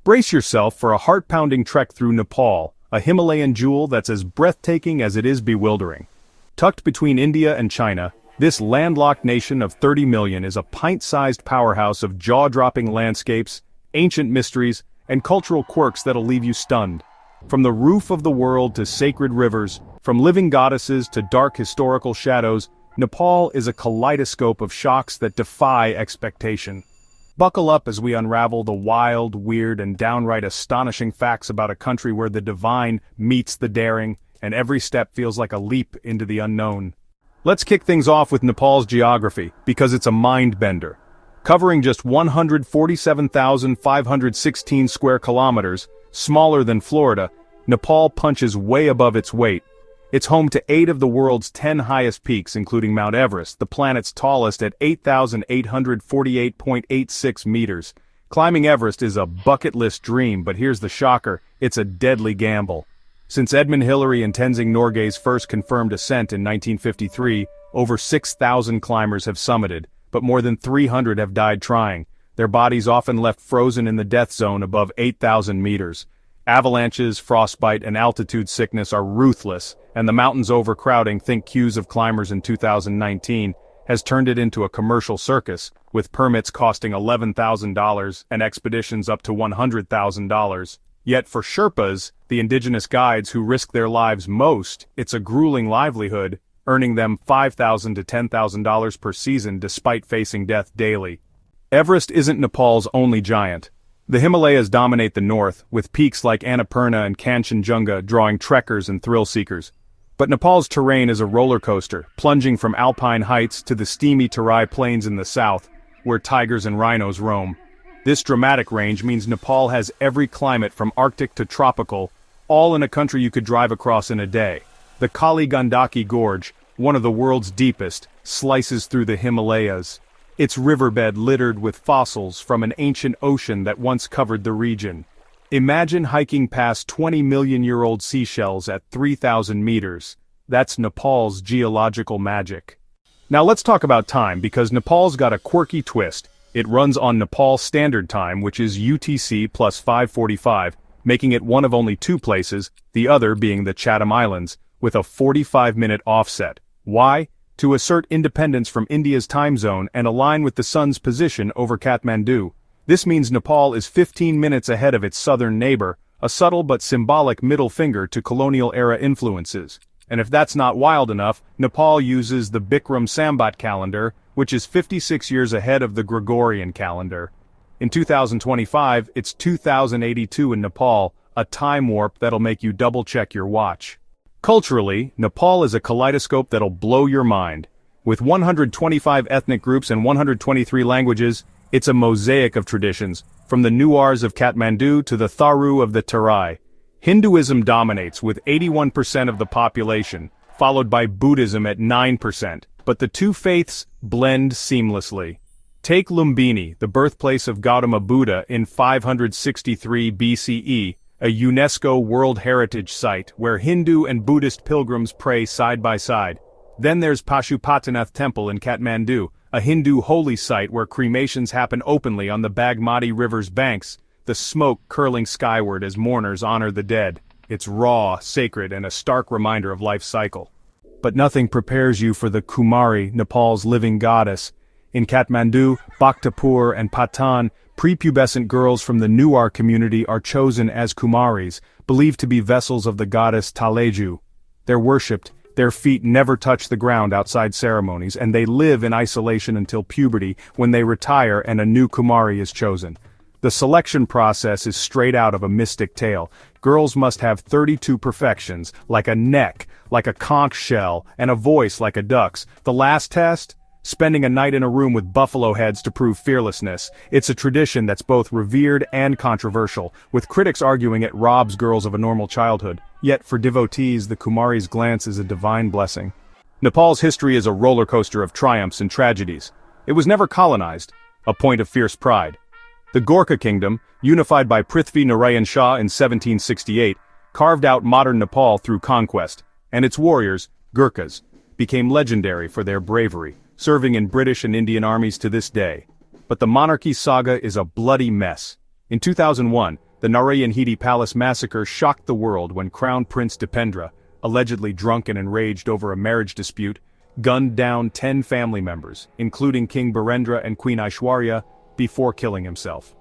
Brace yourself for a heart-pounding trek through Nepal, a Himalayan jewel that's as breathtaking as it is bewildering. Tucked between India and China, this landlocked nation of 30 million is a pint-sized powerhouse of jaw-dropping landscapes, ancient mysteries, and cultural quirks that'll leave you stunned. From the roof of the world to sacred rivers, from living goddesses to dark historical shadows, Nepal is a kaleidoscope of shocks that defy expectation. Buckle up as we unravel the wild, weird, and downright astonishing facts about a country where the divine meets the daring, and every step feels like a leap into the unknown. Let's kick things off with Nepal's geography, because it's a mind-bender. Covering just 147,516 square kilometers, smaller than Florida, Nepal punches way above its weight. It's home to 8 of the world's 10 highest peaks, including Mount Everest, the planet's tallest at 8,848.86 meters. Climbing Everest is a bucket list dream, but here's the shocker, it's a deadly gamble. Since Edmund Hillary and Tenzing Norgay's first confirmed ascent in 1953, over 6,000 climbers have summited, but more than 300 have died trying, their bodies often left frozen in the death zone above 8,000 meters. Avalanches, frostbite, and altitude sickness are ruthless, and the mountain's overcrowding, think queues of climbers in 2019, has turned it into a commercial circus, with permits costing $11,000 and expeditions up to $100,000. Yet for Sherpas, the indigenous guides who risk their lives most, it's a grueling livelihood, earning them $5,000 to $10,000 per season despite facing death daily. Everest isn't Nepal's only giant. The Himalayas dominate the north, with peaks like Annapurna and Kanchenjunga drawing trekkers and thrill-seekers. But Nepal's terrain is a roller coaster, plunging from alpine heights to the steamy Terai Plains in the south, where tigers and rhinos roam. This dramatic range means Nepal has every climate from Arctic to tropical, all in a country you could drive across in a day. The Kali Gandaki Gorge, one of the world's deepest, slices through the Himalayas, its riverbed littered with fossils from an ancient ocean that once covered the region. Imagine hiking past 20-million-year-old seashells at 3,000 meters. That's Nepal's geological magic. Now let's talk about time, because Nepal's got a quirky twist. It runs on Nepal Standard Time, which is UTC plus 545, making it one of only 2 places, the other being the Chatham Islands, with a 45-minute offset. Why? To assert independence from India's time zone and align with the sun's position over Kathmandu. This means Nepal is 15 minutes ahead of its southern neighbor, a subtle but symbolic middle finger to colonial-era influences. And if that's not wild enough, Nepal uses the Bikram Sambat calendar, which is 56 years ahead of the Gregorian calendar. In 2025, it's 2082 in Nepal, a time warp that'll make you double-check your watch. Culturally, Nepal is a kaleidoscope that'll blow your mind. With 125 ethnic groups and 123 languages, it's a mosaic of traditions, from the Nuars of Kathmandu to the Tharu of the Terai. Hinduism dominates with 81% of the population, followed by Buddhism at 9%, but the two faiths blend seamlessly. Take Lumbini, the birthplace of Gautama Buddha in 563 BCE, a UNESCO World Heritage Site where Hindu and Buddhist pilgrims pray side by side. Then there's Pashupatinath Temple in Kathmandu, a Hindu holy site where cremations happen openly on the Bagmati River's banks, the smoke curling skyward as mourners honor the dead. It's raw, sacred, and a stark reminder of life's cycle. But nothing prepares you for the Kumari, Nepal's living goddess. In Kathmandu, Bhaktapur, and Patan, prepubescent girls from the Nuar community are chosen as Kumaris, believed to be vessels of the goddess Taleju. They're worshipped, their feet never touch the ground outside ceremonies, and they live in isolation until puberty, when they retire and a new Kumari is chosen. The selection process is straight out of a mystic tale. Girls must have 32 perfections, like a neck, like a conch shell, and a voice like a duck's. The last test? Spending a night in a room with buffalo heads to prove fearlessness. It's a tradition that's both revered and controversial, with critics arguing it robs girls of a normal childhood. Yet for devotees, the Kumari's glance is a divine blessing. Nepal's history is a roller coaster of triumphs and tragedies. It was never colonized, a point of fierce pride. The Gorkha Kingdom, unified by Prithvi Narayan Shah in 1768, carved out modern Nepal through conquest, and its warriors, Gurkhas, became legendary for their bravery, serving in British and Indian armies to this day. But the monarchy saga is a bloody mess. In 2001, The Narayanhiti Palace massacre shocked the world when Crown Prince Dipendra, allegedly drunk and enraged over a marriage dispute, gunned down 10 family members, including King Birendra and Queen Aishwarya, before killing himself.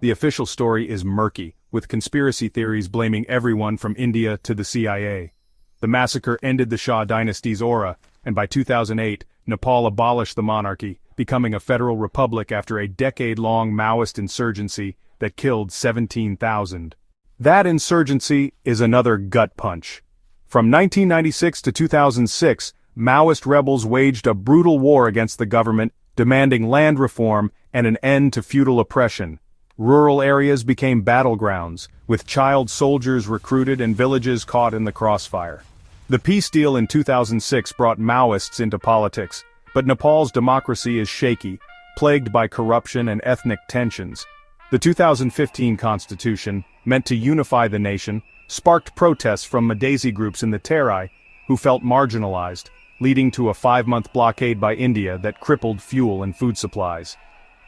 The official story is murky, with conspiracy theories blaming everyone from India to the CIA. The massacre ended the Shah dynasty's aura, and by 2008, Nepal abolished the monarchy, becoming a federal republic after a decade-long Maoist insurgency that killed 17,000. That insurgency is another gut punch. From 1996 to 2006, Maoist rebels waged a brutal war against the government, demanding land reform and an end to feudal oppression. Rural areas became battlegrounds, with child soldiers recruited and villages caught in the crossfire. The peace deal in 2006 brought Maoists into politics, but Nepal's democracy is shaky, plagued by corruption and ethnic tensions. The 2015 constitution, meant to unify the nation, sparked protests from Madhesi groups in the Terai, who felt marginalized, leading to a 5-month blockade by India that crippled fuel and food supplies.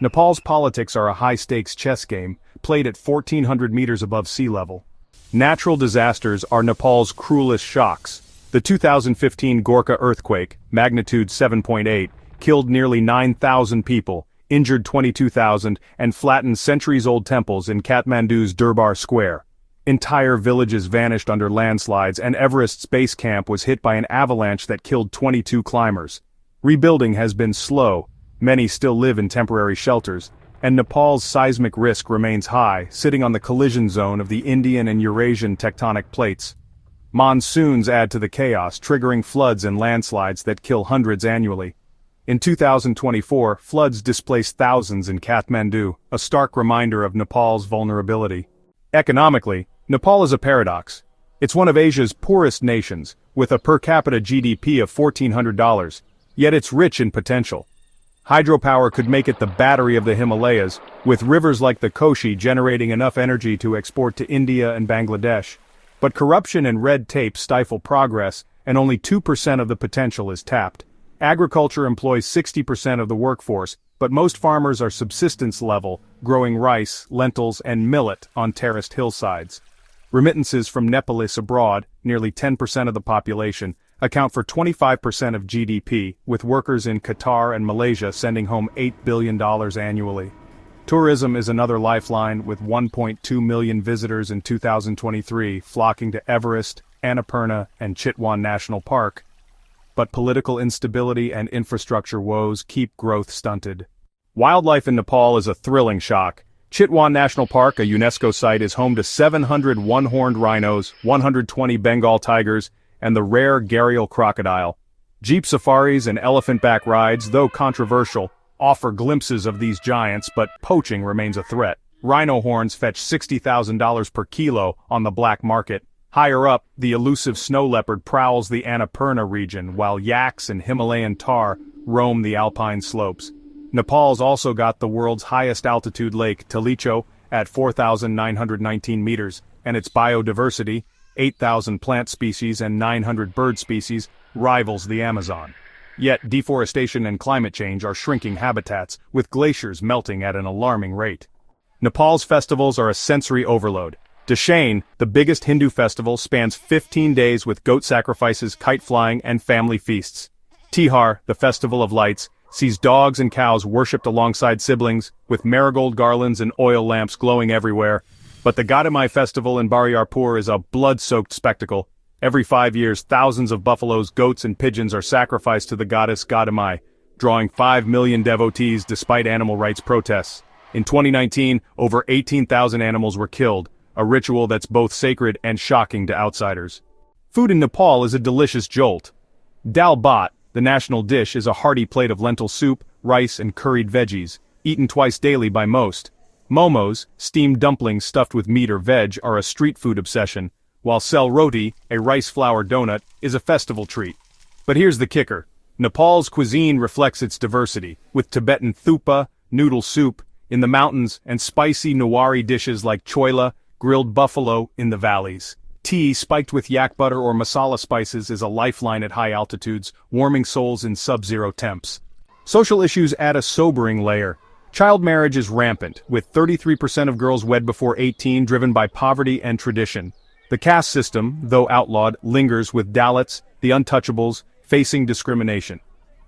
Nepal's politics are a high-stakes chess game, played at 1,400 meters above sea level. Natural disasters are Nepal's cruelest shocks. The 2015 Gorkha earthquake, magnitude 7.8, killed nearly 9,000 people, injured 22,000, and flattened centuries-old temples in Kathmandu's Durbar Square. Entire villages vanished under landslides, and Everest's base camp was hit by an avalanche that killed 22 climbers. Rebuilding has been slow. Many still live in temporary shelters, and Nepal's seismic risk remains high, sitting on the collision zone of the Indian and Eurasian tectonic plates. Monsoons add to the chaos, triggering floods and landslides that kill hundreds annually. In 2024, floods displaced thousands in Kathmandu, a stark reminder of Nepal's vulnerability. Economically, Nepal is a paradox. It's one of Asia's poorest nations, with a per capita GDP of $1,400, yet it's rich in potential. Hydropower could make it the battery of the Himalayas, with rivers like the Koshi generating enough energy to export to India and Bangladesh. But corruption and red tape stifle progress, and only 2% of the potential is tapped. Agriculture employs 60% of the workforce, but most farmers are subsistence level, growing rice, lentils, and millet on terraced hillsides. Remittances from Nepalese abroad, nearly 10% of the population, account for 25% of GDP, with workers in Qatar and Malaysia sending home $8 billion annually. Tourism is another lifeline, with 1.2 million visitors in 2023 flocking to Everest, Annapurna, and Chitwan National Park. But political instability and infrastructure woes keep growth stunted. Wildlife in Nepal is a thrilling shock. Chitwan National Park, a UNESCO site, is home to 700 one-horned rhinos, 120 Bengal tigers, and the rare gharial crocodile. Jeep safaris and elephant-back rides, though controversial, offer glimpses of these giants, but poaching remains a threat. Rhino horns fetch $60,000 per kilo on the black market. Higher up, the elusive snow leopard prowls the Annapurna region, while yaks and Himalayan tahr roam the alpine slopes. Nepal's also got the world's highest altitude lake, Talicho, at 4,919 meters, and its biodiversity, 8,000 plant species and 900 bird species, rivals the Amazon. Yet deforestation and climate change are shrinking habitats, with glaciers melting at an alarming rate. Nepal's festivals are a sensory overload. Dashain, the biggest Hindu festival, spans 15 days with goat sacrifices, kite flying, and family feasts. Tihar, the festival of lights, sees dogs and cows worshipped alongside siblings, with marigold garlands and oil lamps glowing everywhere. But the Gadamai festival in Bariarpur is a blood-soaked spectacle. Every 5 years, thousands of buffaloes, goats, and pigeons are sacrificed to the goddess Gadamai, drawing 5 million devotees despite animal rights protests. In 2019, over 18,000 animals were killed, a ritual that's both sacred and shocking to outsiders. Food in Nepal is a delicious jolt. Dal bhat, the national dish, is a hearty plate of lentil soup, rice, and curried veggies, eaten twice daily by most. Momos, steamed dumplings stuffed with meat or veg, are a street food obsession, while sel roti, a rice flour donut, is a festival treat. But here's the kicker. Nepal's cuisine reflects its diversity, with Tibetan thupa, noodle soup, in the mountains, and spicy Newari dishes like choila, grilled buffalo, in the valleys. Tea spiked with yak butter or masala spices is a lifeline at high altitudes, warming souls in sub-zero temps. Social issues add a sobering layer. Child marriage is rampant, with 33% of girls wed before 18 driven by poverty and tradition. The caste system, though outlawed, lingers with Dalits, the untouchables, facing discrimination.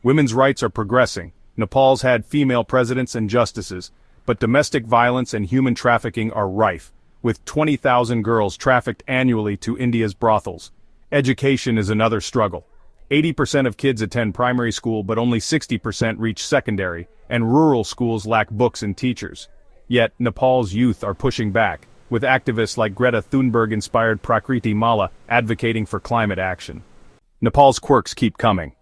Women's rights are progressing. Nepal's had female presidents and justices, but domestic violence and human trafficking are rife, with 20,000 girls trafficked annually to India's brothels. Education is another struggle. 80% of kids attend primary school but only 60% reach secondary, and rural schools lack books and teachers. Yet, Nepal's youth are pushing back, with activists like Greta Thunberg-inspired Prakriti Mala advocating for climate action. Nepal's quirks keep coming.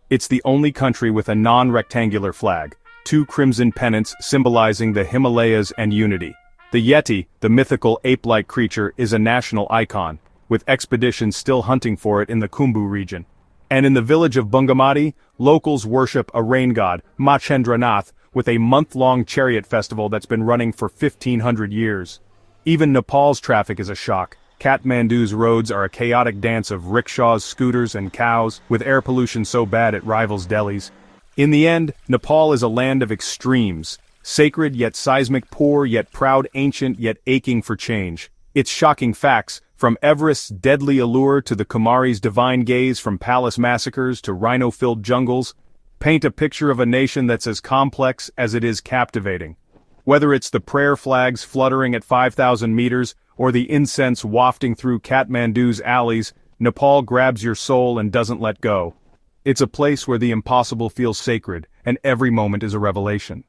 It's the only country with a non-rectangular flag, 2 crimson pennants symbolizing the Himalayas and unity. The Yeti, the mythical ape-like creature, is a national icon, with expeditions still hunting for it in the Khumbu region. And in the village of Bungamati, locals worship a rain god, Machendranath, with a month-long chariot festival that's been running for 1,500 years. Even Nepal's traffic is a shock. Kathmandu's roads are a chaotic dance of rickshaws, scooters, and cows, with air pollution so bad it rivals Delhi's. In the end, Nepal is a land of extremes. Sacred yet seismic, poor yet proud, ancient yet aching for change. Its shocking facts, from Everest's deadly allure to the Kumari's divine gaze, from palace massacres to rhino-filled jungles, paint a picture of a nation that's as complex as it is captivating. Whether it's the prayer flags fluttering at 5,000 meters, or the incense wafting through Kathmandu's alleys, Nepal grabs your soul and doesn't let go. It's a place where the impossible feels sacred, and every moment is a revelation.